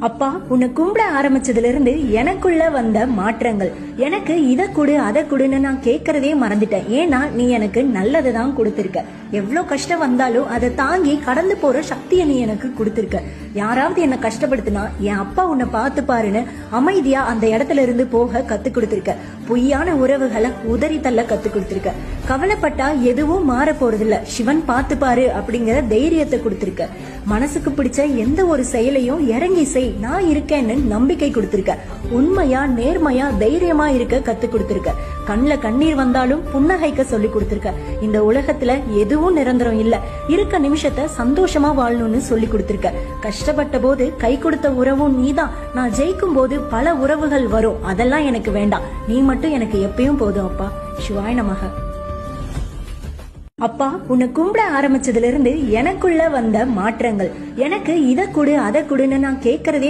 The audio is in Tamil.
அப்பா, உன்னை கும்பிட ஆரம்பிச்சதுல இருந்து எனக்குள்ள வந்த மாற்றங்கள், எனக்கு இத கொடு அதை கொடுன்னு நான் கேட்கறதே மறந்துட்டேன். ஏன்னா நீ எனக்கு நல்லதை தான் கொடுத்திருக்க. எவ்வளவு கஷ்டம் வந்தாலும் அதை தாங்கி கடந்து போற சக்தியை நீ எனக்கு கொடுத்திருக்க. யாராவது என்ன கஷ்டப்படுத்தினா என் அப்பா உன்னை பார்த்து பாருன்னு அமைதியா அந்த இடத்துல இருந்து போக கத்து கொடுத்திருக்க. பொய்யான உறவுகளை உதறி தள்ள கத்து கொடுத்திருக்க. கவலைப்பட்டா எதுவும் மாற போறது இல்ல, சிவன் பார்த்து பாரு அப்படிங்கிற தைரியத்தை கொடுத்திருக்க. மனசுக்கு பிடிச்ச எந்த ஒரு செயலையும் இறங்கி செய், நான் இருக்கேன்னு நம்பிக்கை கொடுத்திருக்க. உண்மையா நேர்மையா தைரியமா இருக்க கத்து கொடுத்திருக்க. கண்ணுல கண்ணீர் வந்தாலும் புன்னகைக்க சொல்லி கொடுத்திருக்க. இந்த உலகத்துல எதுவும் நிரந்தரம் இல்ல, இருக்க நிமிஷத்தை சந்தோஷமா வாழணும்னு சொல்லி கொடுத்திருக்க. கஷ்டப்பட்ட போது கை கொடுத்த உறவும் நீதான். நான் ஜெயிக்கும் போது பல உறவுகள் வரும், அதெல்லாம் எனக்கு வேண்டாம். நீ மட்டும் எனக்கு எப்பயும் போதும் அப்பா. சிவாய நமக. அப்பா, உன்னை கும்பிட ஆரம்பிச்சதுல இருந்து எனக்குள்ள வந்த மாற்றங்கள், எனக்கு இத கொடு அதை கொடுன்னு நான் கேட்கறதே